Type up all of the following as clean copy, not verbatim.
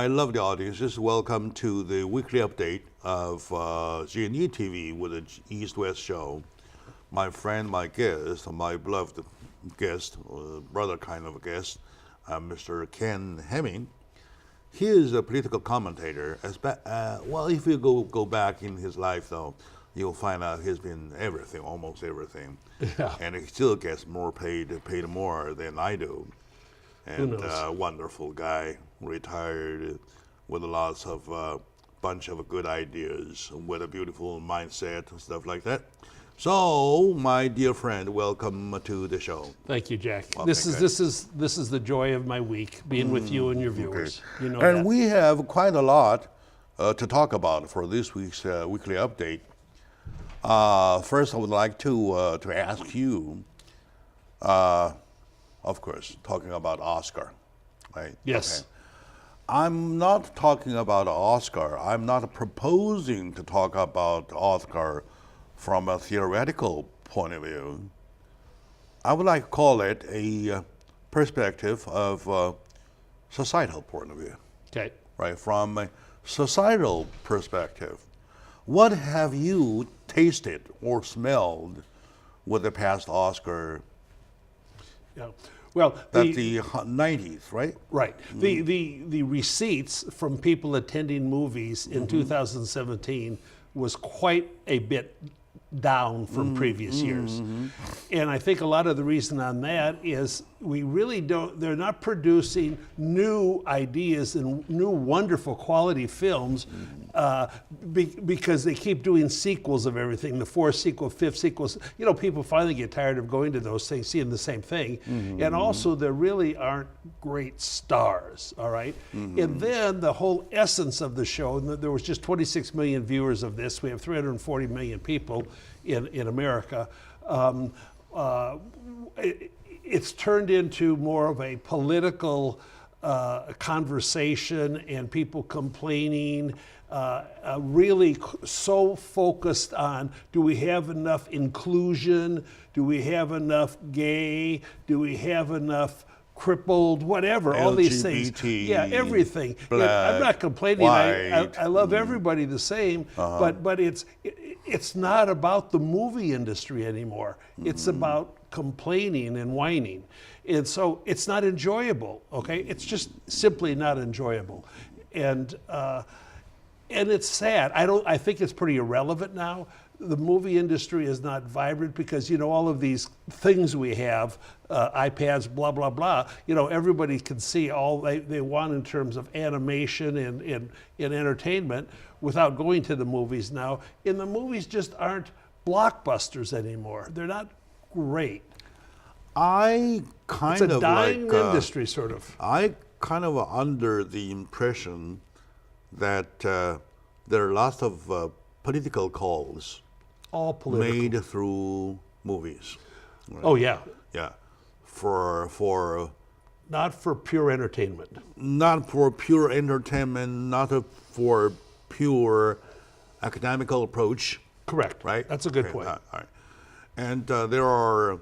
my lovely audiences, welcome to the weekly update of G&E TV with the East-West show. My friend, my guest, my beloved guest, brother kind of a guest, Mr. Ken Hemming. He is a political commentator. Well, if you go back in his life, though, you'll find out he's been everything, almost everything. Yeah. And he still gets paid more than I do. And wonderful guy, retired with lots of bunch of good ideas, with a beautiful mindset and stuff like that. So, my dear friend, welcome to the show. Thank you, Jack. Okay, This is the joy of my week, being with you and your viewers. Okay. You know and that. we have quite a lot to talk about for this week's weekly update. First, I would like to ask you, of course, talking about Oscar, right? Yes. Okay. I'm not talking about Oscar. I'm not proposing to talk about Oscar from a theoretical point of view. I would like to call it a perspective of societal point of view. Okay. Right, from a societal perspective. What have you tasted or smelled with the past Oscar? Yeah. Well, That's the 90s, right? right. The receipts from people attending movies in 2017 was quite a bit down from previous years. And I think a lot of the reason on that is we really they're not producing new ideas and new wonderful quality films because they keep doing sequels of everything, the fourth sequel, fifth sequels. You know, people finally get tired of going to those things, seeing the same thing. And also there really aren't great stars, all right? And then the whole essence of the show, and there was just 26 million viewers of this. We have 340 million people in America. It's turned into more of a political conversation and people complaining, really so focused on, do we have enough inclusion? Do we have enough gay? Do we have enough crippled, whatever, all these things. Yeah, everything. Black, I'm not complaining. I love everybody the same, but it's not about the movie industry anymore. It's about complaining and whining. And so it's not enjoyable, okay? It's just simply not enjoyable. And it's sad. I think it's pretty irrelevant now. The movie industry is not vibrant because, you know, all of these things we have, iPads, blah, blah, blah, you know, everybody can see all they want in terms of animation and entertainment without going to the movies now. And the movies just aren't blockbusters anymore. They're not great. I kind It's a of dying like industry, sort of. I kind of under the impression that there are lots of political calls All political. made through movies. Right? Oh, yeah. Yeah, for Not for pure entertainment. not for pure entertainment, not for pure academical approach. Correct. Right. That's a good Okay, point. all right. And there are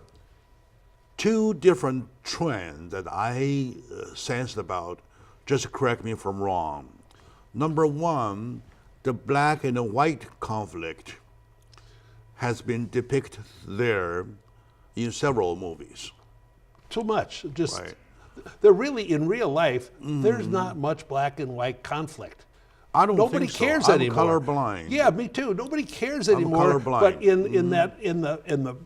two different trends that I sensed about. Just correct me if I'm wrong. Number one, the black and the white conflict has been depicted there in several movies. Too much. Just Right. they're really in real life. There's not much black and white conflict. I don't Nobody think so. cares I'm anymore. colorblind. Yeah, me too. Nobody cares anymore. colorblind. But in the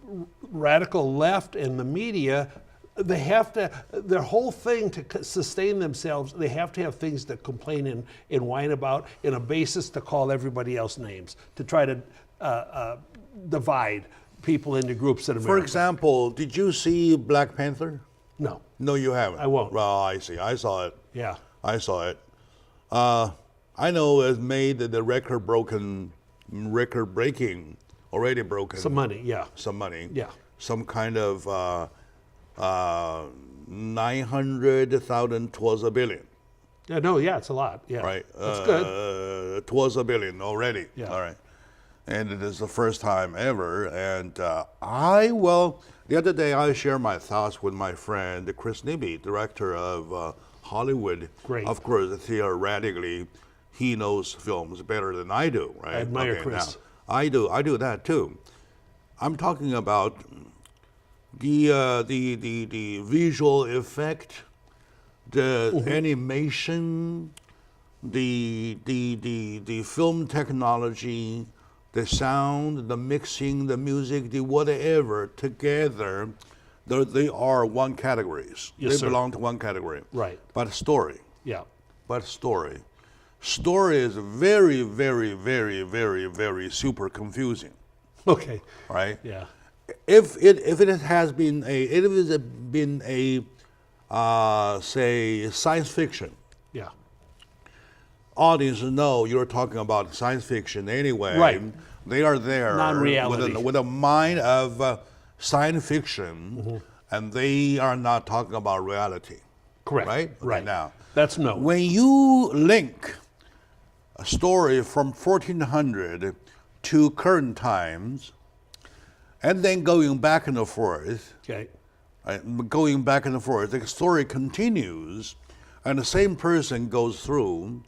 radical left and the media, they have to, their whole thing to sustain themselves, they have to have things to complain and whine about and a basis to call everybody else names, to try to divide people into groups in America. For example, did you see Black Panther? No. No, you haven't. I won't. Well, I see. I saw it. Yeah. I saw it. I know it made the record breaking, already broken. Some money, yeah. Some money. Yeah. Some kind of 900,000 towards a billion. Yeah, no, yeah, it's a lot. Yeah. Right. That's good. Towards a billion already. Yeah. All right. And it is the first time ever. And the other day I shared my thoughts with my friend Chris Nibby, director of Hollywood. Great. Of course, theoretically, he knows films better than I do, right? I admire Chris. Now, I do that too. I'm talking about the visual effect, the animation, the film technology, the sound, the mixing, the music, the whatever together, they are one categories. Yes, they sir. belong to one category. Right. But story. Yeah. But story. Story is very, very, very, very, very super confusing. Okay. Right? Yeah. If it has been a say science fiction, Yeah. audience know you're talking about science fiction anyway. Right. They are there Non-reality. with a mind of science fiction, and they are not talking about reality. Correct. Right? Right. Now, That's no. when you link a story from 1400 to current times, and then going back and forth, Okay. right, going back and forth, the story continues, and the same person goes through.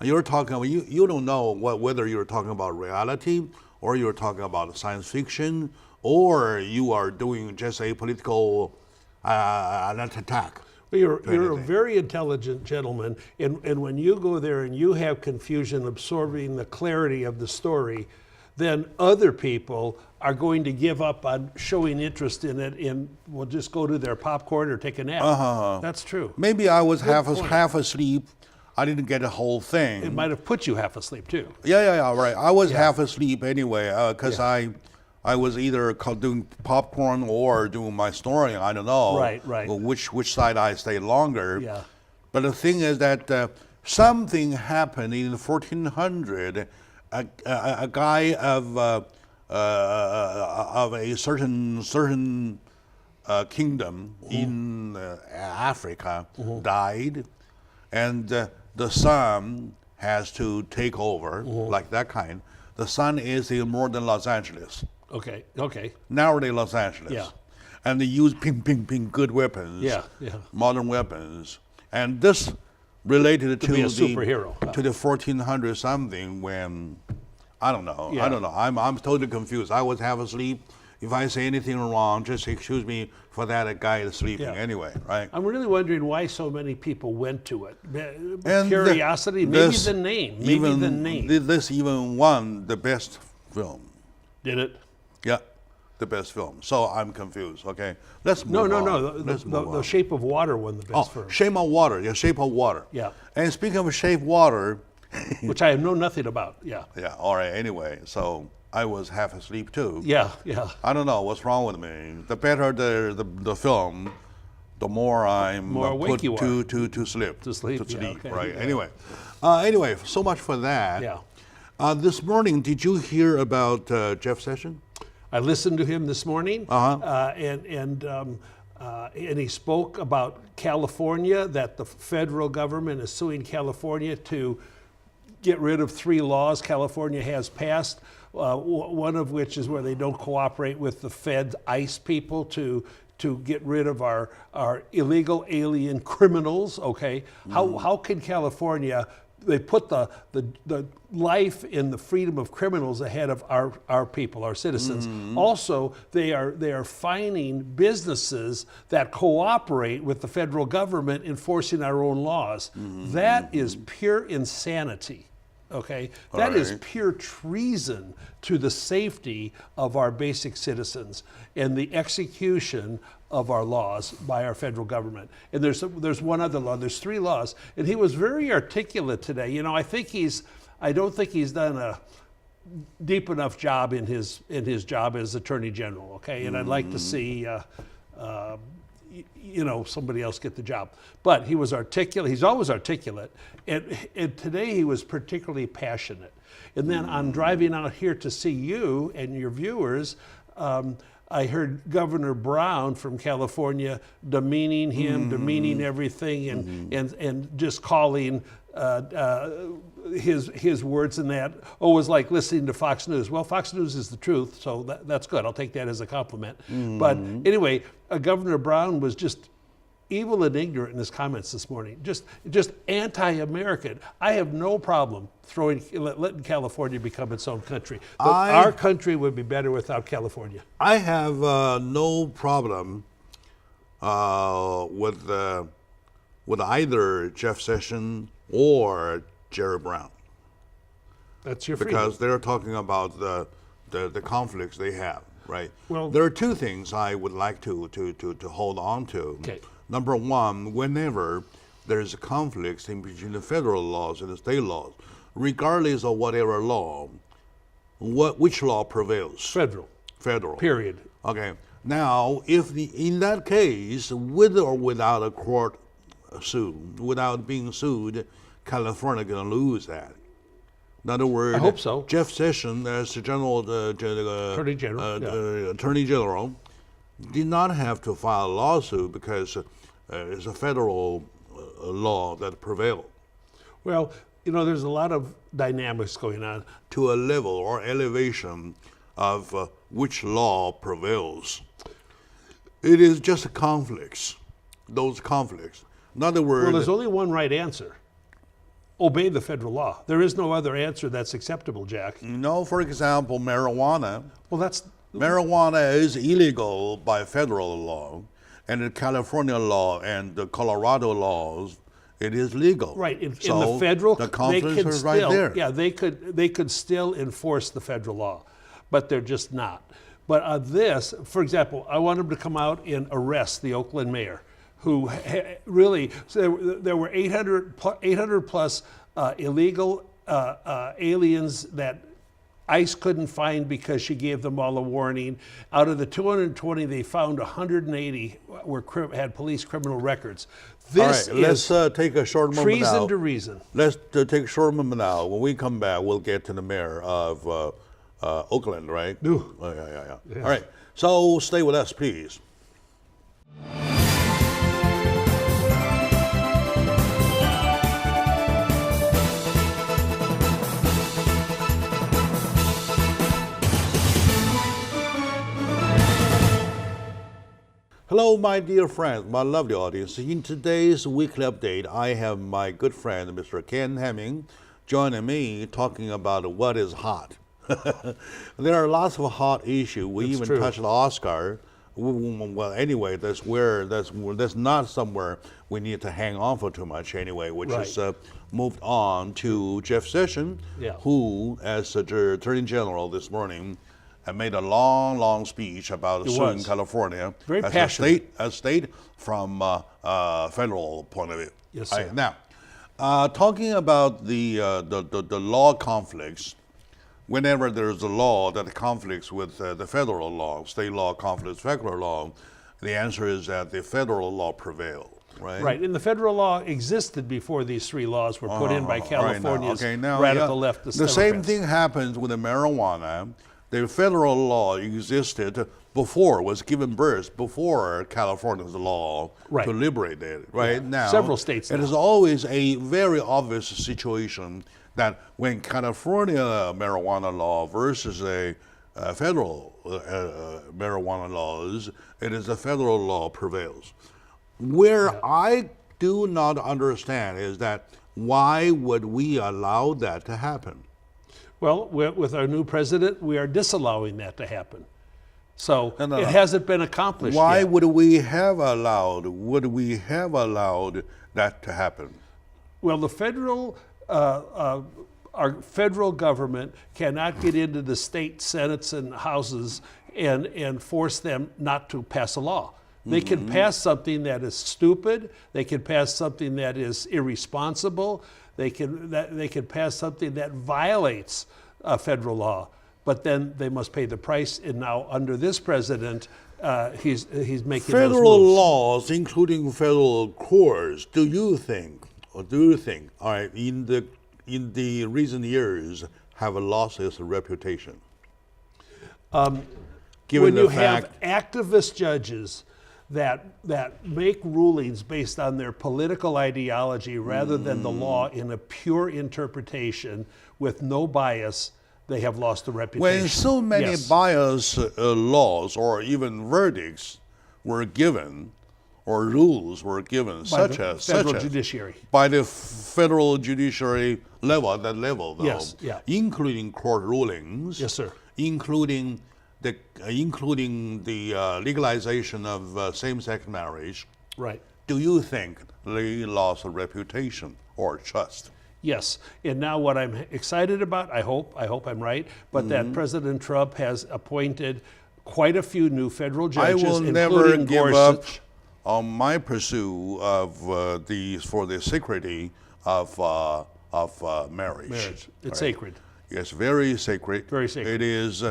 And you're talking about, you don't know whether you're talking about reality or you're talking about science fiction or you are doing just a political an attack. Well, you're a anything. very intelligent gentleman, and when you go there and you have confusion absorbing the clarity of the story, then other people are going to give up on showing interest in it and will just go to their popcorn or take a nap. That's true. Maybe I was point. half asleep. I didn't get the whole thing. It might have put you half asleep too. Yeah, right. I was half asleep anyway because I was either doing popcorn or doing my story. I don't know. Right. Which side I stayed longer. Yeah. But the thing is that something happened in 1400. A guy of a certain kingdom in Africa died, and the son has to take over, like that kind. The son is in more than Los Angeles. Okay. Nowadays, Los Angeles. Yeah. And they use ping, good weapons. Yeah. Modern weapons. And this related to be a the superhero. to the 1400 something when I don't know. Yeah. I'm totally confused. I was half asleep. If I say anything wrong, just excuse me for that. A guy is sleeping anyway, right? I'm really wondering why so many people went to it. And Curiosity, maybe the name. This even won the best film. Did it? Yeah, the best film. So I'm confused. Okay, let's move on. No. Let's move The on. Shape of Water won the best film. Shape of Water. Yeah, Shape of Water. Yeah. And speaking of Shape of Water, Which I know nothing about. Yeah. yeah. All right. Anyway, so I was half asleep too. Yeah. I don't know what's wrong with me. The better the film, the more I'm More awake put you are. to sleep. To sleep, yeah, okay, right? yeah. Anyway, so much for that. Yeah. This morning, did you hear about Jeff Sessions? I listened to him this morning, and he spoke about California, that the federal government is suing California to get rid of 3 laws California has passed, one of which is where they don't cooperate with the Fed ICE people to get rid of our illegal alien criminals, okay? How can California, they put the life and the freedom of criminals ahead of our people, our citizens. Also, they are fining businesses that cooperate with the federal government enforcing our own laws. That is pure insanity. Okay, that is pure treason to the safety of our basic citizens and the execution of our laws by our federal government. And there's one other law. There's 3 laws, and he was very articulate today. You know, I don't think he's done a deep enough job in his job as Attorney General. Okay, and I'd like to see. Somebody else get the job. But he was articulate. He's always articulate. And today he was particularly passionate. And then on driving out here to see you and your viewers, I heard Governor Brown from California demeaning him, demeaning everything, and just calling his words in that. Oh, it was like listening to Fox News. Well, Fox News is the truth, so that's good. I'll take that as a compliment. But anyway, Governor Brown was just evil and ignorant in his comments this morning. Just anti-American. I have no problem letting California become its own country. But our country would be better without California. I have no problem with either Jeff Sessions or Jerry Brown. That's your freedom. Because they're talking about the conflicts they have, right? Well, there are two things I would like to hold on to. Okay. Number one, whenever there's a conflict in between the federal laws and the state laws, regardless of whatever law, which law prevails? Federal. Federal. Period. Okay. Now, in that case, with or without a court suit, without being sued, California going to lose that. In other words, I hope so. Jeff Sessions, as the Attorney General, did not have to file a lawsuit because it's a federal law that prevailed. Well, there's a lot of dynamics going on. To a level or elevation of which law prevails. It is just conflicts, those conflicts. In other words... Well, there's only one right answer. Obey the federal law. There is no other answer that's acceptable, Jack. For example, marijuana. Well, marijuana is illegal by federal law, and in California law and the Colorado laws, it is legal. Right. In so the federal, the conflicts are right there. Yeah, they could still enforce the federal law, but they're just not. But on this, for example, I want them to come out and arrest the Oakland mayor, who really, there were 800 plus illegal aliens that ICE couldn't find because she gave them all a warning. Out of the 220, they found 180 had police criminal records. This all right, let's take a short moment treason now. to reason. Let's take a short moment now. When we come back, we'll get to the mayor of Oakland, right? No. Oh, yeah. Yes. All right, so stay with us, please. Hello, my dear friends, my lovely audience. In today's weekly update, I have my good friend, Mr. Ken Hemming, joining me talking about what is hot. There are lots of hot issues. We even touched the Oscar. Well, anyway, that's not somewhere we need to hang on for too much anyway, which is moved on to Jeff Sessions, who, as the Attorney General this morning, and made a long speech about suing California very passionate. A state from federal point of view. Yes, sir. Right, now, talking about the law conflicts, whenever there's a law that conflicts with the federal law, state law conflicts federal law, the answer is that the federal law prevailed. Right. Right, and the federal law existed before these three laws were put in by California's radical leftist The same thing happens with the marijuana. The federal law existed before, was given birth before California's law to liberate it. Right now, several states. It is always a very obvious situation that when California marijuana law versus a federal marijuana laws, it is the federal law prevails. Where I do not understand is that why would we allow that to happen? Well, with our new president, we are disallowing that to happen. So it hasn't been accomplished Why yet. would we have allowed that to happen? Well, the federal, our federal government cannot get into the state senates and houses and force them not to pass a law. They can pass something that is stupid. They can pass something that is irresponsible. They can pass something that violates federal law, but then they must pay the price. And now, under this president, he's making federal those moves. laws, including federal courts. Do you think, all right, in the recent years, have lost its reputation? Given when the you fact have activist judges that make rulings based on their political ideology rather than the law in a pure interpretation with no bias, they have lost the reputation. when so many biased laws or even verdicts were given or rules were given, By the federal judiciary. By the federal judiciary level, at that level, though, Yes, yeah. including court rulings, Yes, sir. including the legalization of same-sex marriage. Right. Do you think they lost a reputation or trust? Yes, and now what I'm excited about, I hope I'm right, but that President Trump has appointed quite a few new federal judges, I will never give up on my pursuit of for the security of marriage. Marriage, it's Right. sacred. Yes, very sacred. Very sacred. It is.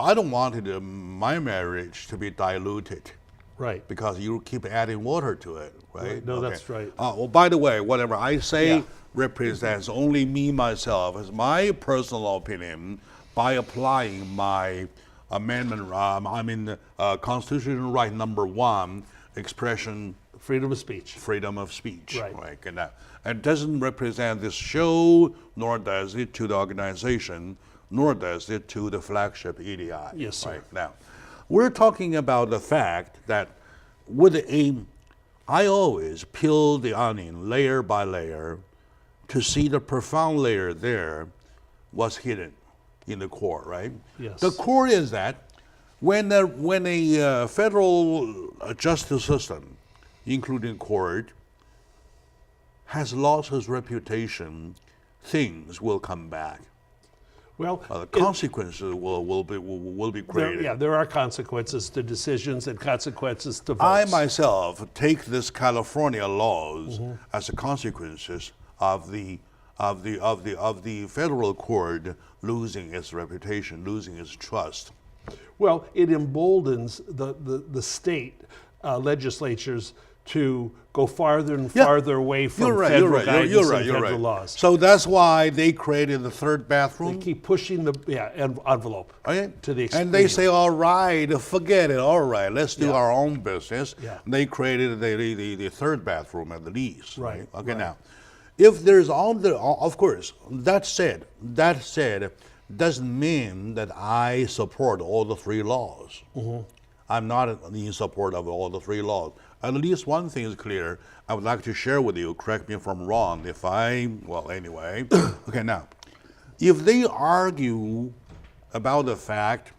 I don't want my marriage to be diluted. Right. Because you keep adding water to it, right? Right. No, that's right. Well, by the way, whatever I say Yeah. represents only me, myself, as my personal opinion by applying my amendment, constitutional right number 1, expression, Freedom of speech. freedom of speech. Right. And it doesn't represent this show, nor does it to the organization, nor does it to the flagship EDI. Yes, sir. Right. Now, we're talking about the fact that I always peel the onion layer by layer to see the profound layer there was hidden in the core, right? Yes. The core is that when a federal justice system, including court, has lost its reputation, things will come back. Well, The consequences will be created. there are consequences to decisions and consequences to votes. I myself take this California laws as the consequences of the federal court losing its reputation, losing its trust. Well, it emboldens the state legislatures to go farther and farther away from federal guidance and federal laws. So that's why they created the third bathroom. They keep pushing the envelope Okay? to the extreme. And they say, all right, forget it. All right, let's do our own business. Yeah. They created the third bathroom at the least. Right, Okay, right. now, if there's of course, that said, doesn't mean that I support all the 3 laws. I'm not in support of all the 3 laws. At least one thing is clear. I would like to share with you, correct me if I'm wrong, anyway. Okay, now, if they argue about the fact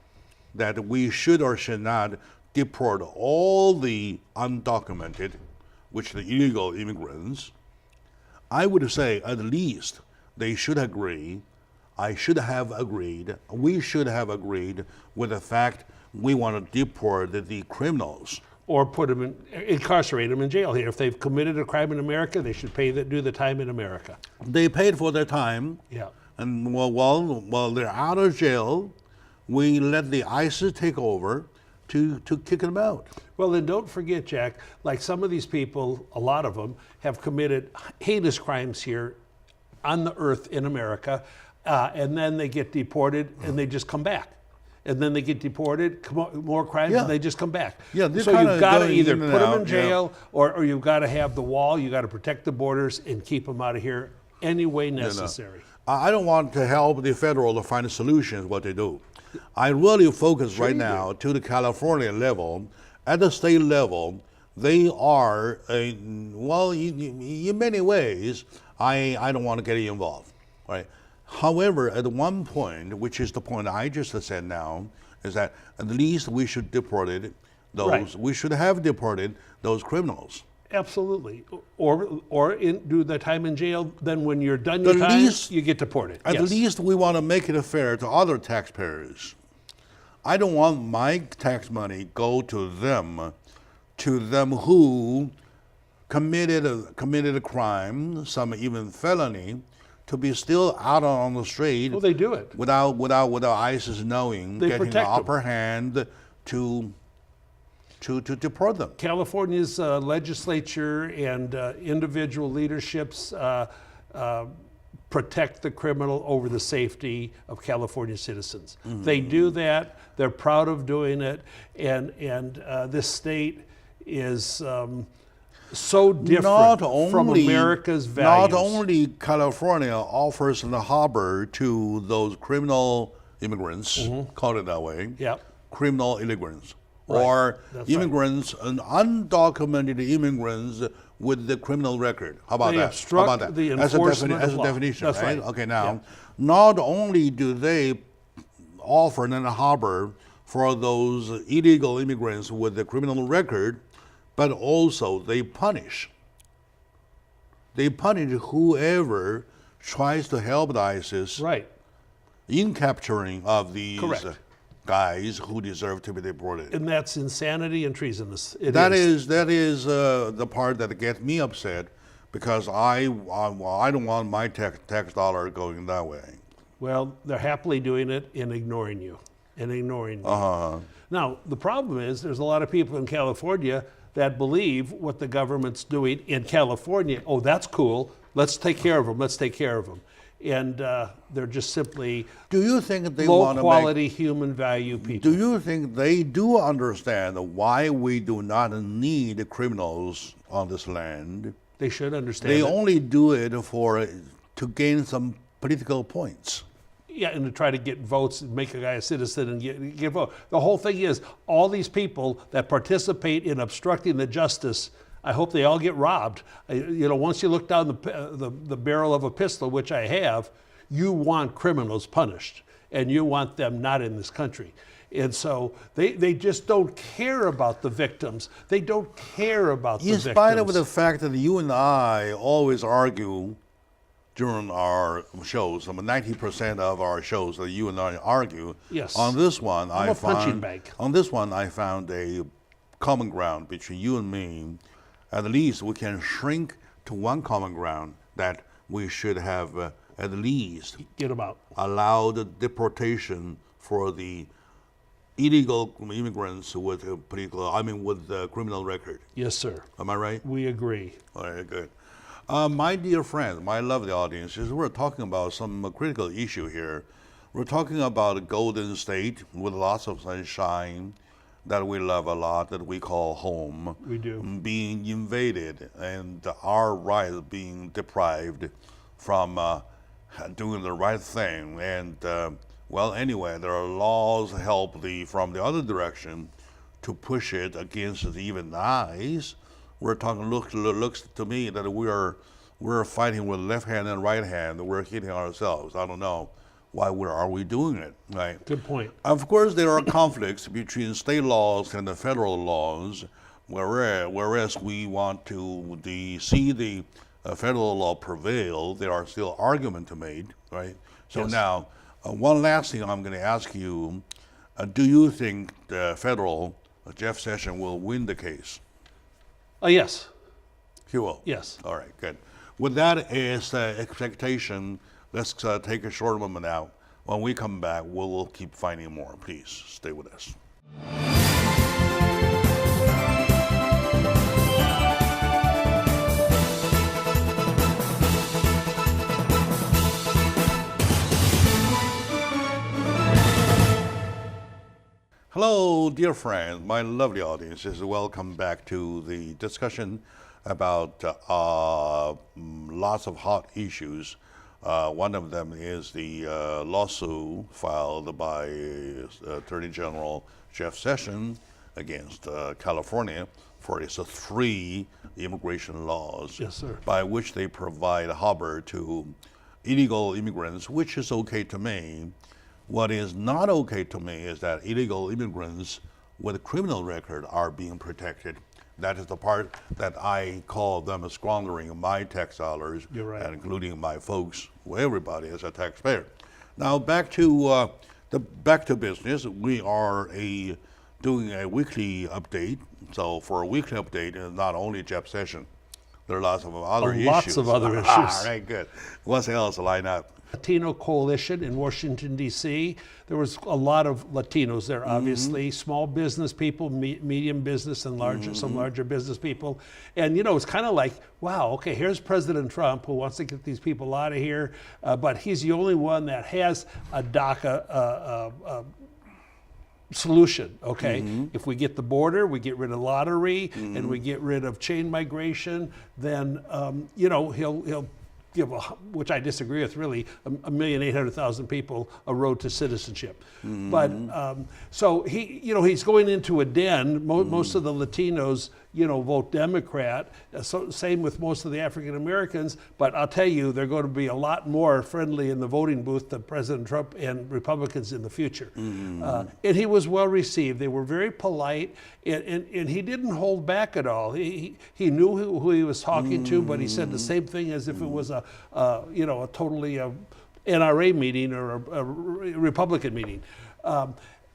that we should or should not deport all the undocumented, which the illegal immigrants, I would say at least they should agree, we should have agreed with the fact we want to deport the criminals. Or incarcerate them in jail here. If they've committed a crime in America, they should do the time in America. They paid for their time. Yeah. And while they're out of jail, we let the ISIS take over to kick them out. Well, then don't forget, Jack, like some of these people, a lot of them, have committed heinous crimes here on the earth in America, and then they get deported and they just come back. And then they get deported, more crimes, and they just come back. Yeah, so you've got to either put them in out, jail or you've got to have the wall, you've got to protect the borders and keep them out of here any way necessary. I don't want to help the federal to find solutions what they do. I really focus right now to the California level. At the state level, they are, in many ways, I don't want to get involved, right? However, at one point, which is the point I just said now, is that at least we should we should have deported those criminals. Absolutely. Or do the time in jail, then when you're done your time, you get deported. At least we want to make it fair to other taxpayers. I don't want my tax money go to them who committed a crime, some even felony, to be still out on the street. Well, they do it without ISIS knowing, getting the upper hand to deport them. California's legislature and individual leaderships protect the criminal over the safety of California citizens. They do that. They're proud of doing it, and this state is so different from America's values. Not only California offers the harbor to those criminal immigrants, call it that way, criminal immigrants, or That's immigrants, undocumented immigrants with the criminal record. How about They that? obstruct How about that? the As enforcement as of a law. definition, That's right? right. Okay, now, Yeah. not only do they offer and harbor for those illegal immigrants with the criminal record, but also they punish. They punish whoever tries to help the ISIS Right. in capturing of these Correct. guys who deserve to be deported. And that's insanity and treasonous. That is the part that gets me upset because I don't want my tax dollar going that way. Well, they're happily doing it and ignoring you. Now, the problem is there's a lot of people in California that believe what the government's doing in California. Oh, that's cool. Let's take care of them. Let's take care of them. And they're just simply Do you think they want to low-quality human value people. Do you think they do understand why we do not need criminals on this land? They should understand They it. only do it to gain some political points. Yeah, and to try to get votes and make a guy a citizen and get a vote. The whole thing is all these people that participate in obstructing the justice, I hope they all get robbed. Once you look down the barrel of a pistol, which I have, you want criminals punished, and you want them not in this country. And so they just don't care about the victims. They don't care about the victims. In spite of the fact that you and I always argue during our shows, 90% of our shows that you and I argue. Yes. On this one, I'm a punching bag. On this one, I found a common ground between you and me. At least we can shrink to one common ground that we should have at least Get them out. allowed deportation for the illegal immigrants with a with the criminal record. Yes, sir. Am I right? We agree. All right, good. My dear friend, my lovely audience, we're talking about some critical issue here. We're talking about a golden state with lots of sunshine that we love a lot, that we call home. We do. Being invaded and our rights being deprived from doing the right thing. And anyway, there are laws help from the other direction to push it against even the eyes. We're talking. Looks to me that we're fighting with left hand and right hand. We're hitting ourselves. I don't know why are we doing it, right? Good point. Of course, there are conflicts between state laws and the federal laws. Whereas we want to see the federal law prevail, there are still arguments to be made, right? So Yes. now, one last thing I'm going to ask you: do you think the federal Jeff Sessions will win the case? Yes. He will. Yes. All right, good. With that as expectation, let's take a short moment out. When we come back, we'll keep finding more. Please stay with us. Hello, dear friends, my lovely audiences. Welcome back to the discussion about lots of hot issues. One of them is the lawsuit filed by Attorney General Jeff Sessions against California for its 3 immigration laws. Yes, sir. By which they provide harbor to illegal immigrants, which is okay to me. What is not okay to me is that illegal immigrants with a criminal record are being protected. That is the part that I call them squandering my tax dollars, You're right. and including my folks, everybody as a taxpayer. Now back to business. We are doing a weekly update. So for a weekly update, not only Jeff Sessions, there are lots of other issues. Lots of other issues. All right, good. What else line up? Latino coalition in Washington, D.C. There was a lot of Latinos there, obviously, Mm-hmm. small business people, medium business and some larger business people. And, it's kind of like, wow, okay, here's President Trump who wants to get these people out of here, but he's the only one that has a DACA solution, okay? If we get the border, we get rid of lottery, and we get rid of chain migration, then, he'll which I disagree with, really, 1,800,000 people a road to citizenship. But so he's going into a den. Most of the Latinos, vote Democrat. So same with most of the African Americans. But I'll tell you, they're going to be a lot more friendly in the voting booth than President Trump and Republicans in the future. And he was well received. They were very polite, and he didn't hold back at all. He knew who he was talking to, but he said the same thing as if it was a totally NRA meeting or a Republican meeting.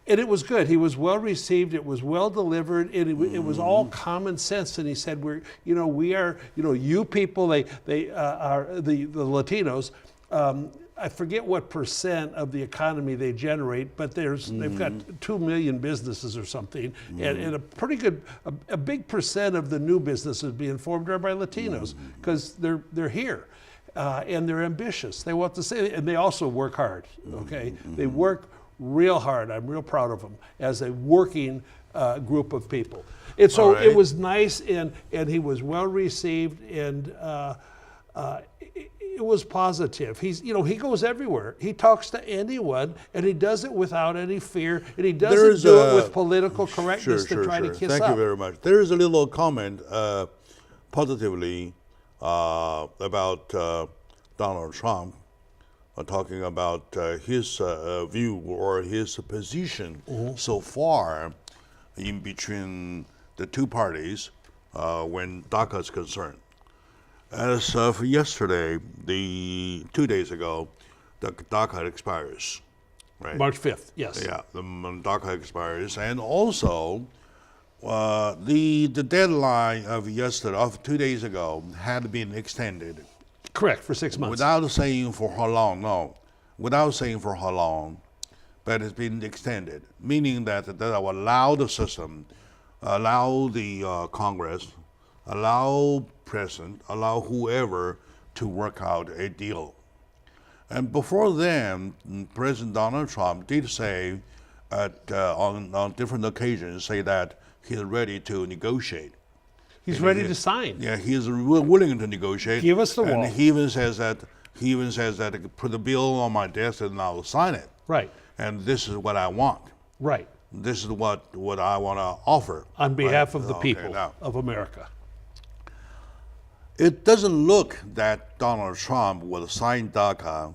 And it was good. He was well received. It was well delivered. And it was all common sense. And he said, we are, you people, they are the Latinos. I forget what percent of the economy they generate, but they've got 2 million businesses or something, and a pretty good, a big percent of the new businesses being formed are by Latinos because they're here. And they're ambitious. They want to say, and they also work hard. Okay, they work real hard. I'm real proud of them as a working group of people. And so it was nice, and he was well received, and it was positive. He goes everywhere. He talks to anyone, and he does it without any fear, and he doesn't do it with political correctness to try to kiss up. Thank you very much. There is a little comment positively about Donald Trump, talking about his view or his position so far in between the two parties when DACA is concerned. As of yesterday, 2 days ago, the DACA expires, right? March 5th, yes. Yeah, the DACA expires, and also the deadline of 2 days ago had been extended. Correct, for 6 months. Without saying for how long, without saying for how long, but it's been extended, meaning that will allow the system, allow the Congress, allow President, allow whoever to work out a deal. And before then, President Donald Trump did say on different occasions, say that he's ready to negotiate. He's ready to sign. Yeah, he's willing to negotiate. Give us the wall. And he even says that put the bill on my desk and I'll sign it. Right. And this is what I want. Right. This is what I want to offer. On behalf of the people now, of America. It doesn't look that Donald Trump would sign DACA,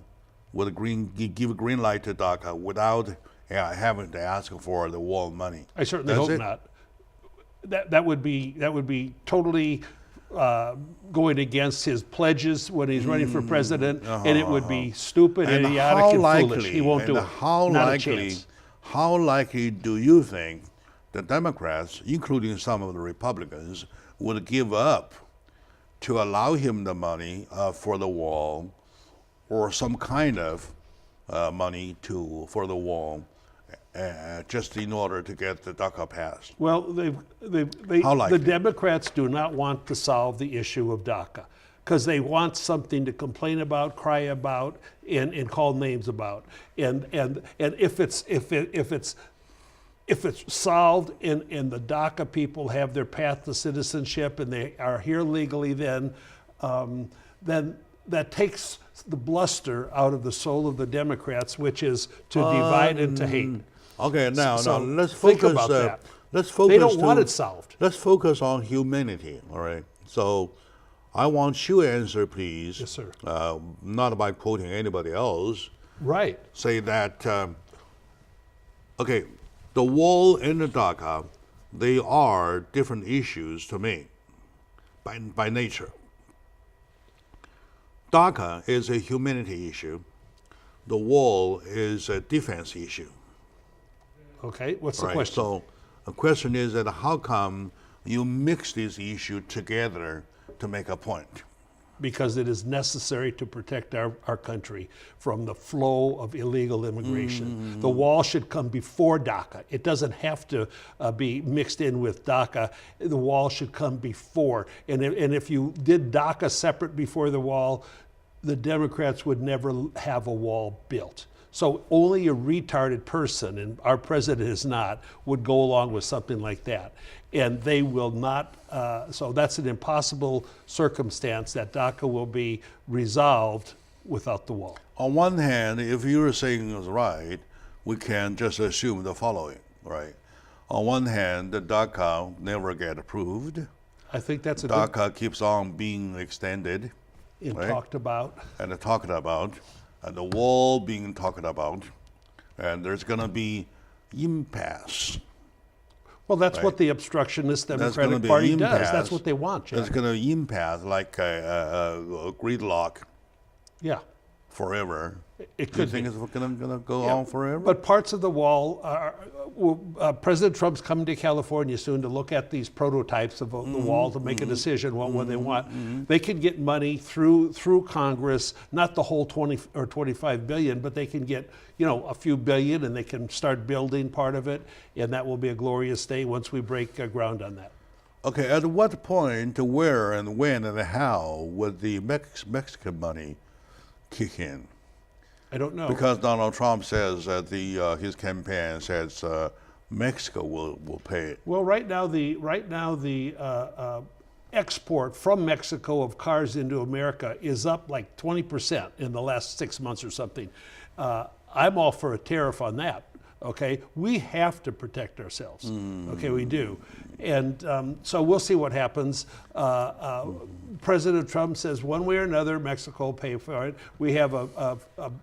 give a green light to DACA without having to ask for the wall money. I certainly hope not. That would be totally going against his pledges when he's running for president, and it would be stupid, and idiotic, and foolish. He won't do it. Not a chance. How likely do you think the Democrats, including some of the Republicans, would give up to allow him the money for the wall, or some kind of money for the wall? Just in order to get the DACA passed? Well, the Democrats do not want to solve the issue of DACA because they want something to complain about, cry about, and call names about. And if it's solved and the DACA people have their path to citizenship and they are here legally, then that takes the bluster out of the soul of the Democrats, which is to divide and to hate. Okay, now let's think focus. about that. Let's focus. They don't want it solved. Let's focus on humanity. All right. So, I want you to answer, please. Yes, sir. Not by quoting anybody else. Right. Say that. Okay, the wall and the DACA, they are different issues to me, by nature. DACA is a humanity issue. The wall is a defense issue. Okay, what's the question? So the question is that how come you mix these issues together to make a point? Because it is necessary to protect our country from the flow of illegal immigration. The wall should come before DACA. It doesn't have to be mixed in with DACA. The wall should come before. And if you did DACA separate before the wall, the Democrats would never have a wall built. So only a retarded person, and our president is not, would go along with something like that. And they will not, so that's an impossible circumstance that DACA will be resolved without the wall. On one hand, if you're saying is right, we can just assume the following, right? On one hand, the DACA never get approved. I think that's a DACA keeps on being extended. good, right? talked about. And talked about, and the wall being talked about, and there's going to be impasse. Well, that's Right. what the obstructionist gonna Democratic be Party does. impasse. That's what they want, Jack. There's going to be impasse like a gridlock Yeah, forever. it Do you could think be. it's going to go Yeah. on forever? But parts of the wall are, President Trump's coming to California soon to look at these prototypes of the wall to make a decision on what they want. They can get money through Congress, not the whole 20 or 25 billion, but they can get, a few billion, and they can start building part of it, and that will be a glorious day once we break ground on that. Okay, at what point, where, and when, and how would the Mexican money kick in? I don't know. Because Donald Trump says that his campaign says Mexico will pay it. Well, right now the export from Mexico of cars into America is up like 20% in the last 6 months or something. I'm all for a tariff on that. Okay, we have to protect ourselves. Okay, we do, and so we'll see what happens. President Trump says one way or another, Mexico will pay for it. We have a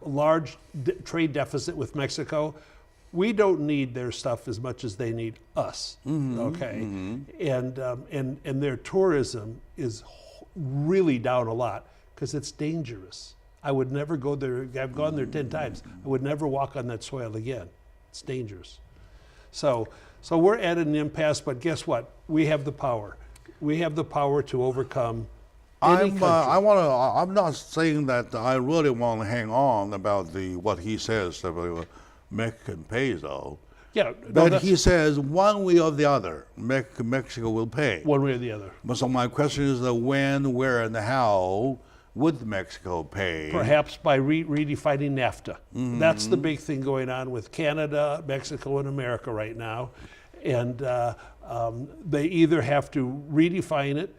large trade deficit with Mexico. We don't need their stuff as much as they need us. Okay, and their tourism is really down a lot because it's dangerous. I would never go there. I've gone there 10 times. I would never walk on that soil again. It's dangerous. So we're at an impasse, but guess what? We have the power. We have the power to overcome any country. I'm not saying that I really want to hang on about what he says about Mexican peso. Yeah, no, But that's he says one way or the other, Mexico will pay. one way or the other. But so my question is the when, where, and how would Mexico pay? Perhaps by redefining NAFTA. That's the big thing going on with Canada, Mexico, and America right now. And they either have to redefine it,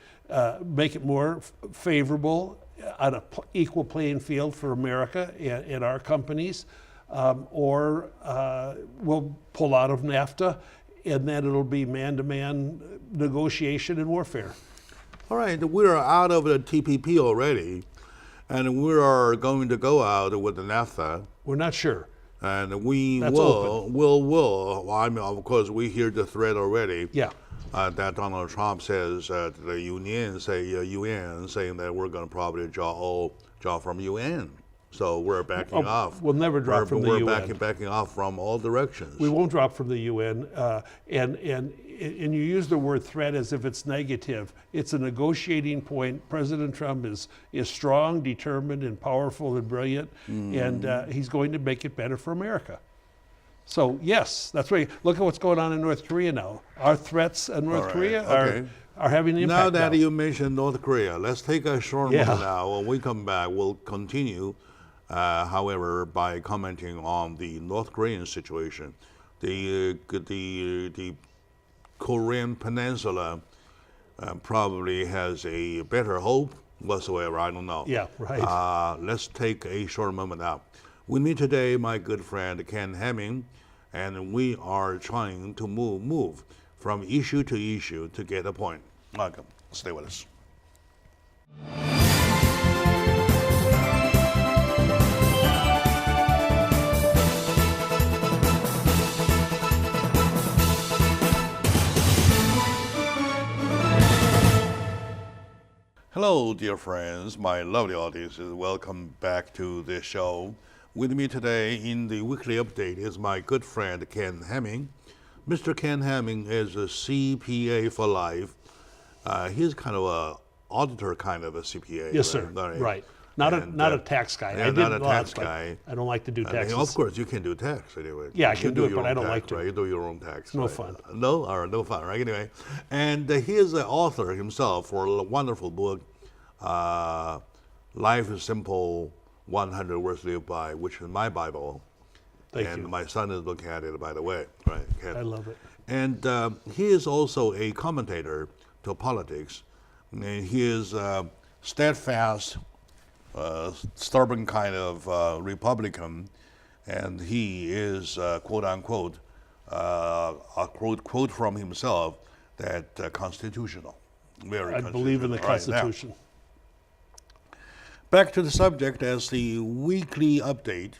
make it more favorable on an equal playing field for America and our companies, or we'll pull out of NAFTA, and then it'll be man-to-man negotiation and warfare. All right, we are out of the TPP already, and we are going to go out with the NAFTA. We're not sure. And we That's will. I mean, of course, we hear the threat already. Yeah. That Donald Trump says the UN saying that we're going to probably draw from UN. So we're backing off. We'll never drop from the UN. We're backing off from all directions. We won't drop from the UN, and you use the word threat as if it's negative. It's a negotiating point. President Trump is strong, determined, and powerful and brilliant, and he's going to make it better for America. So yes, that's right. Look at what's going on in North Korea now. Our threats in North Korea are having an impact. Now that you mentioned North Korea, let's take a short moment now. When we come back, we'll continue. However, by commenting on the North Korean situation, the Korean Peninsula probably has a better hope whatsoever. I don't know. Yeah, right. Let's take a short moment now. With me today, my good friend Ken Hemming, and we are trying to move from issue to issue to get a point. Welcome. Stay with us. Hello, dear friends, my lovely audiences. Welcome back to this show. With me today in the weekly update is my good friend Ken Hemming. Mr. Ken Hemming is a CPA for life. He's kind of a auditor kind of a CPA. Yes, sir. Right. Not a tax guy. Yeah, I not a tax guy. I don't like to do taxes. Of course, you can do tax anyway. Yeah, I can do it, your but I own don't tax, like to. Right? You do your own tax. No right? fun. No fun, right? Anyway, and he is the author himself for a wonderful book, Life is Simple, 100 Words Lived By, which is my Bible. Thank and you. my son is looking at it, by the way. Right? I love it. And he is also a commentator to politics. And he is steadfast, stubborn kind of Republican, and he is quote unquote a quote from himself that constitutional, very. I believe in the constitutional. Right, now, Constitution. back to the subject as the weekly update.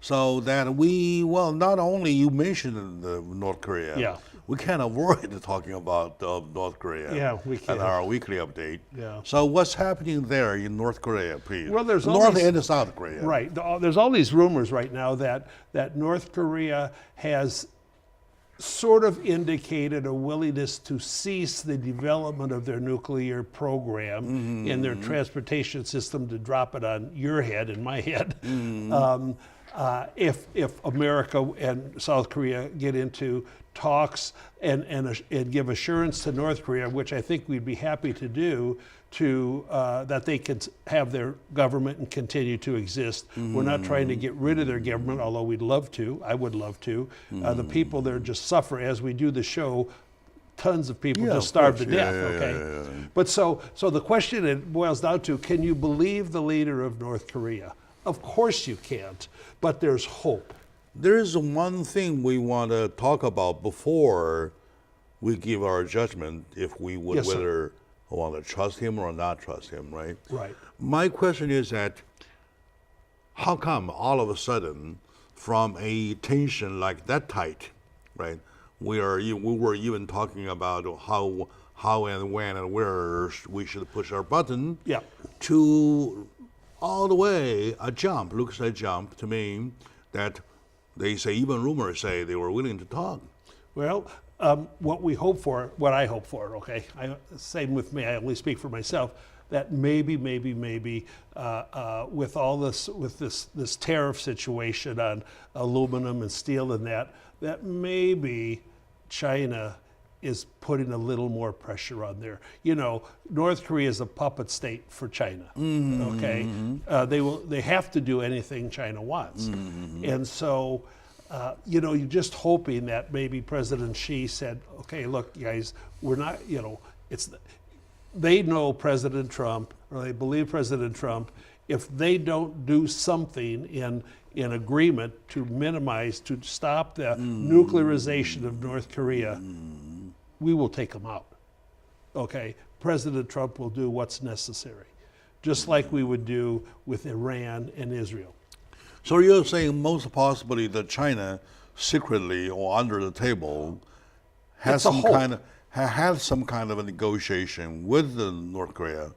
So that not only you mentioned North Korea, Yeah. we can't avoid talking about North Korea. Yeah, we at can't. our weekly update. Yeah. So what's happening there in North Korea, please? Well, there's all North these- and South Korea. Right. There's all these rumors right now that North Korea has sort of indicated a willingness to cease the development of their nuclear program and their transportation system, to drop it on your head and my head. If America and South Korea get into talks and give assurance to North Korea, which I think we'd be happy to do, to that they could have their government and continue to exist. We're not trying to get rid of their government, although we'd love to. I would love to. The people there just suffer as we do the show. Tons of people Yeah, just of starve to course. death. Yeah, Okay, yeah. but so the question it boils down to: can you believe the leader of North Korea? Of course you can't, but there's hope. There is one thing we want to talk about before we give our judgment if we would Yes, sir. whether want to trust him or not trust him, right? Right. My question is that how come all of a sudden from a tension like that tight, right? We were even talking about how and when and where we should push our button Yeah. to all the way a jump, looks like a jump to me, that they say, even rumors say they were willing to talk. Well, what we hope for, what I hope for, okay, same with me, I only speak for myself, that maybe, with all this, with this tariff situation on aluminum and steel and that maybe China is putting a little more pressure on there. You know, North Korea is a puppet state for China. Okay, they have to do anything China wants, and so. You're just hoping that maybe President Xi said, okay, look, guys, we're not, they know President Trump, or they believe President Trump. If they don't do something in agreement to stop the nuclearization of North Korea, we will take them out. Okay, President Trump will do what's necessary, just like we would do with Iran and Israel. So you're saying most possibly that China secretly or under the table has It's a hope. had some kind of a negotiation with the North Korea,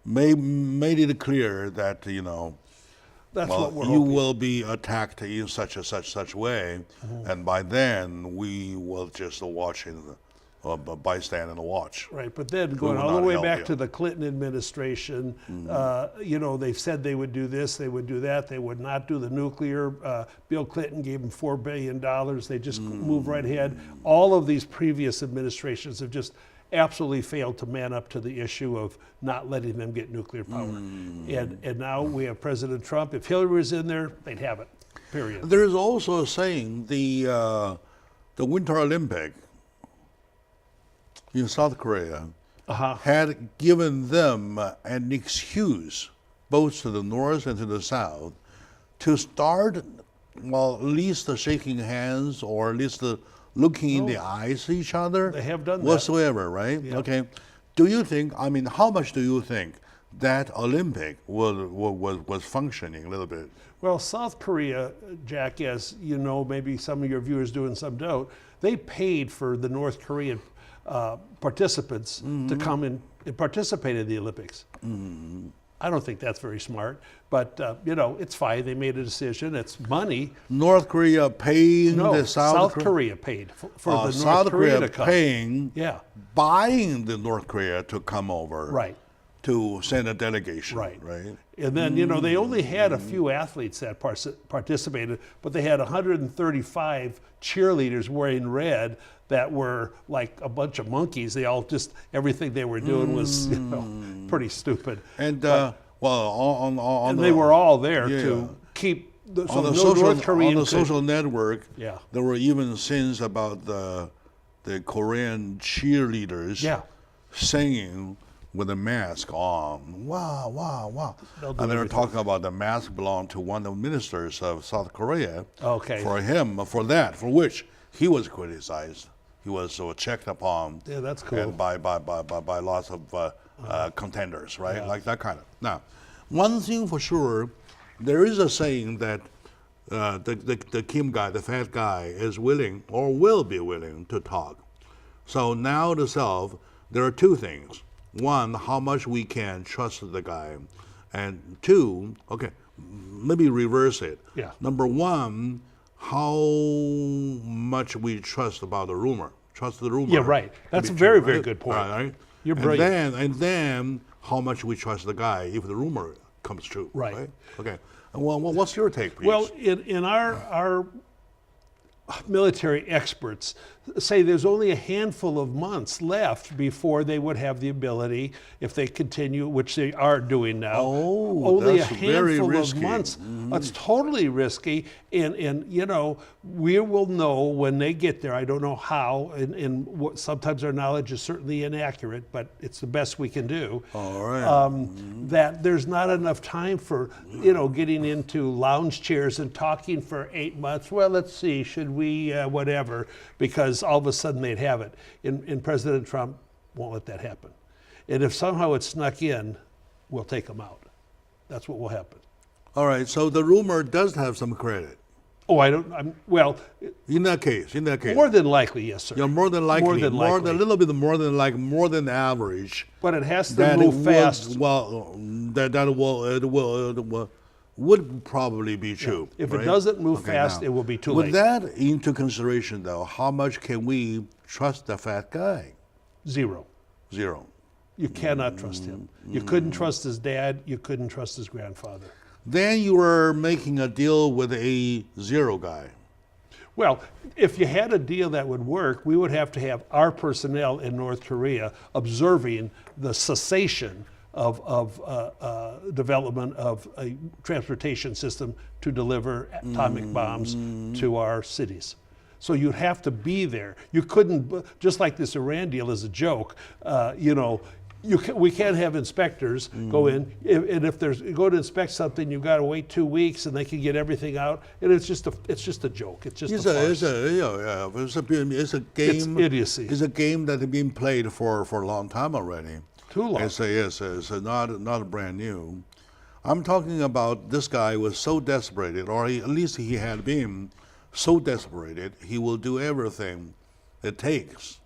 made it clear that That's what we're you hoping. will be attacked in such way, and by then we will just watch bystand and watch. Right, but then We going will all the not way help back you. to the Clinton administration, they've said they would do this, they would do that, they would not do the nuclear. Bill Clinton gave them $4 billion. They just moved right ahead. All of these previous administrations have just absolutely failed to man up to the issue of not letting them get nuclear power. And now we have President Trump. If Hillary was in there, they'd have it, period. There is also a saying the Winter Olympic in South Korea had given them an excuse, both to the north and to the south, to start, at least shaking hands or at least looking in the eyes to each other. They have done that. whatsoever, right? Yeah. Okay. Do you think? How much do you think that Olympic was functioning a little bit? Well, South Korea, Jack, as you know, maybe some of your viewers do and some don't, they paid for the North Korean participants to come and participate in the Olympics. I don't think that's very smart, but it's fine. They made a decision. It's money. North Korea paying No, the South Korea paid for the South North Korea Korea to come. paying, Yeah, buying the North Korea to come over, right. to send a delegation, Right. right? And then, they only had a few athletes that participated, but they had 135 cheerleaders wearing red that were like a bunch of monkeys. They all everything they were doing was, pretty stupid. And on And the, they were all there yeah. to keep on the social network, Yeah. there were even scenes about the Korean cheerleaders singing with a mask on. Wow, wow, wow. And they were talking about the mask belonged to one of the ministers of South Korea. Okay. For which he was criticized. He was checked upon. Yeah, that's cool. And by lots of contenders, right? Yeah. Like that kind of. Now, one thing for sure, there is a saying that the Kim guy, the fat guy, is willing or will be willing to talk. So now to self, there are two things. One, how much we can trust the guy. And two, okay, maybe reverse it. Yeah. Number one, how much we trust about the rumor. Trust the rumor. Yeah, right. That's a very, very good point. Right? You're brilliant. And then how much we trust the guy if the rumor comes true. Right. Okay. Well, what's your take, please? Well, in our military experts say there's only a handful of months left before they would have the ability, if they continue, which they are doing now. Oh, only that's a handful very risky. of months. It's totally risky, and you know, we will know when they get there. I don't know how, and sometimes our knowledge is certainly inaccurate, but it's the best we can do. All right. That there's not enough time for, you know, getting into lounge chairs and talking for 8 months. Well, let's see, should we whatever, because all of a sudden they'd have it. And President Trump won't let that happen. And if somehow it snuck in, we'll take them out. That's what will happen. All right, so the rumor does have some credit. Oh, well. In that case. More than likely, yes, sir. Yeah, more than likely. More than likely. A little bit more than average. But it has to move fast. That would probably be true. Yeah. If right? it doesn't move fast, it will be too late. With that into consideration, though, how much can we trust the fat guy? Zero. You cannot trust him. You couldn't trust his dad. You couldn't trust his grandfather. Then you were making a deal with a zero guy. Well, if you had a deal that would work, we would have to have our personnel in North Korea observing the cessation of development of a transportation system to deliver atomic bombs to our cities. So you'd have to be there. You couldn't, just like this Iran deal is a joke, you know, we can't have inspectors go in, and if go to inspect something, you've got to wait 2 weeks, and they can get everything out, and it's just a joke. It's just a farce. It's a game. It's idiocy. It's a game that has been played for a long time already. Too long. It's not brand new. I'm talking about this guy was so desperate, or at least he had been so desperate, he will do everything it takes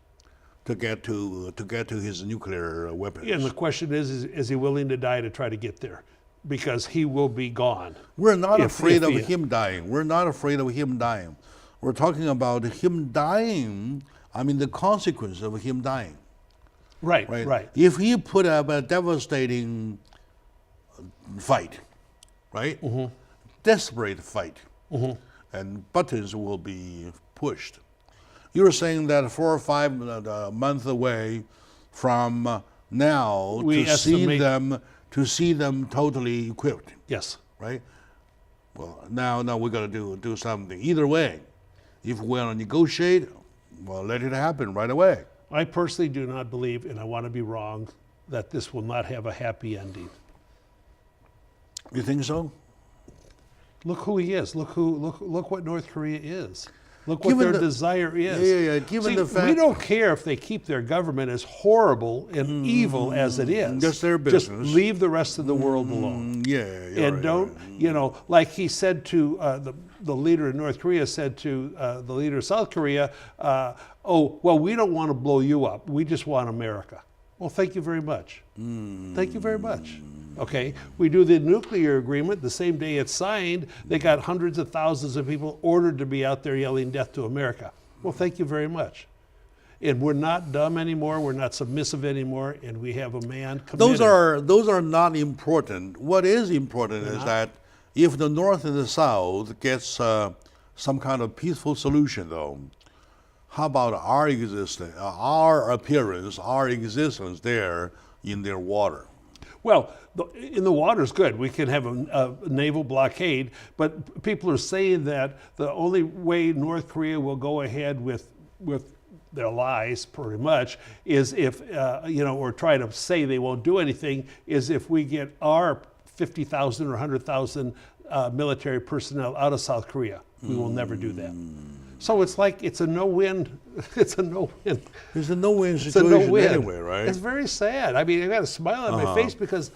to get to his nuclear weapons. Yeah, and the question is he willing to die to try to get there? Because he will be gone. We're not afraid of him dying. We're not afraid of him dying. We're talking about him dying, I mean the consequence of him dying. Right. If he put up a devastating fight, right? Desperate fight, and buttons will be pushed. You're saying that 4 or 5 months away from now to see them totally equipped. Yes. Right. Well, now we got to do something. Either way, if we want to negotiate, well, let it happen right away. I personally do not believe, and I want to be wrong, that this will not have a happy ending. You think so? Look who he is. Look what North Korea is. Look what their desire is. Yeah. Given the fact we don't care if they keep their government as horrible and evil as it is. That's their business. Just leave the rest of the world alone. And don't, you know, like he said to the leader of North Korea said to the leader of South Korea, oh, well, we don't want to blow you up. We just want America. Well, thank you very much. Thank you very much. Okay, we do the nuclear agreement. The same day it's signed, they got hundreds of thousands of people ordered to be out there yelling death to America. Well, thank you very much. And we're not dumb anymore. We're not submissive anymore. And we have a man committed. Those are not important. What is important is that if the North and the South gets some kind of peaceful solution, though, how about our existence, our appearance, our existence there in their water? Well, in the water's good. We can have a naval blockade, but people are saying that the only way North Korea will go ahead with their lies, pretty much, is if or try to say they won't do anything, is if we get our 50,000 or 100,000 military personnel out of South Korea. We will never do that. So it's like it's a no-win. It's a no-win. It's a no-win It's a situation no-win. anyway, right? It's very sad. I mean, I got a smile on my face because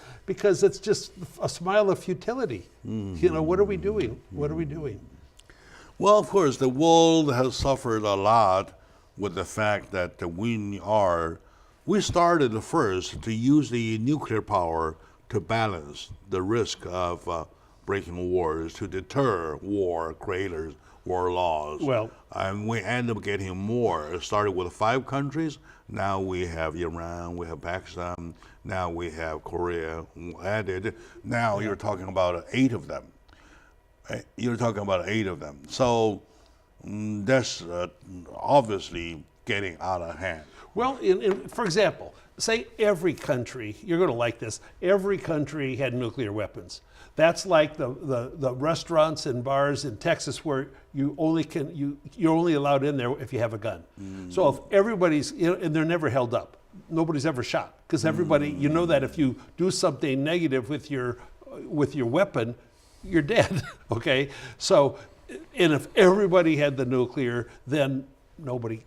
it's just a smile of futility. What are we doing? What are we doing? Well, of course, the world has suffered a lot with the fact that we started first to use the nuclear power to balance the risk of breaking wars, to deter war creators, war laws. Well, and we end up getting more. It started with 5 countries. Now we have Iran, we have Pakistan, now we have Korea added. Now you're talking about 8 of them. You're talking about 8 of them. So that's obviously getting out of hand. Well, for example, say every country, you're going to like this, every country had nuclear weapons. That's like the restaurants and bars in Texas where you're only allowed in there if you have a gun. So if everybody's, and they're never held up. Nobody's ever shot because everybody, that if you do something negative with your weapon, you're dead. Okay? So, and if everybody had the nuclear, then nobody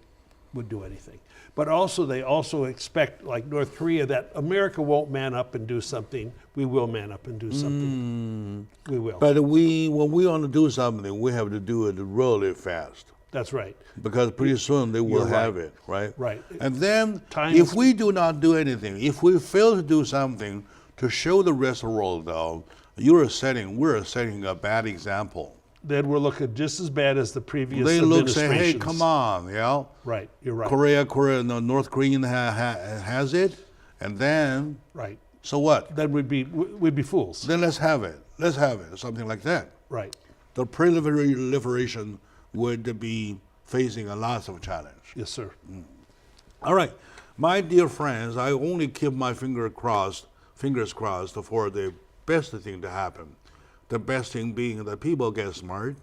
would do anything. But also, they also expect, like North Korea, that America won't man up and do something. We will man up and do something. We will. But when we want to do something, we have to do it really fast. That's right. Because pretty soon they will You're have right. it, right? Right. And then, Time if is- we do not do anything, if we fail to do something to show the rest of the world, though, we're setting a bad example. Then we're looking just as bad as the previous They look, say, administrations. hey, come on, Right, you're right. North Korean has it, and then, Right. so what? Then we'd be fools. Then let's have it, something like that. Right. The proliferation would be facing a lot of challenge. Yes, sir. All right, my dear friends, I only keep my fingers crossed for the best thing to happen. The best thing being that people get smart,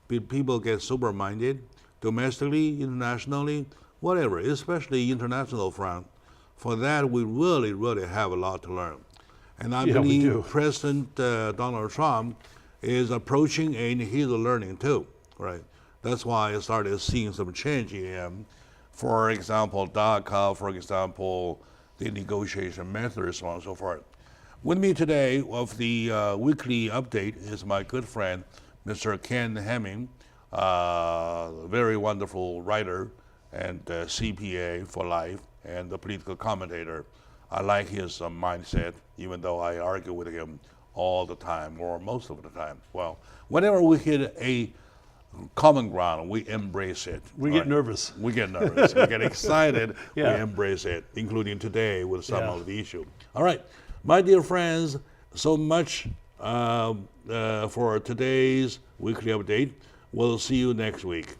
people get sober-minded, domestically, internationally, whatever, especially international front. For that, we really, really have a lot to learn. And I Yeah, we do. believe President Donald Trump is approaching and he's learning too, right? That's why I started seeing some change in him. For example, DACA, for example, the negotiation methods, so on and so forth. With me today of the weekly update is my good friend, Mr. Ken Hemming, very wonderful writer and CPA for life and a political commentator. I like his mindset, even though I argue with him all the time, or most of the time. Well, whenever we hit a common ground, we embrace it. We get nervous. We get nervous. We get excited. Yeah. We embrace it, including today with some Yeah. of the issue. All right, my dear friends, so much for today's weekly update. We'll see you next week.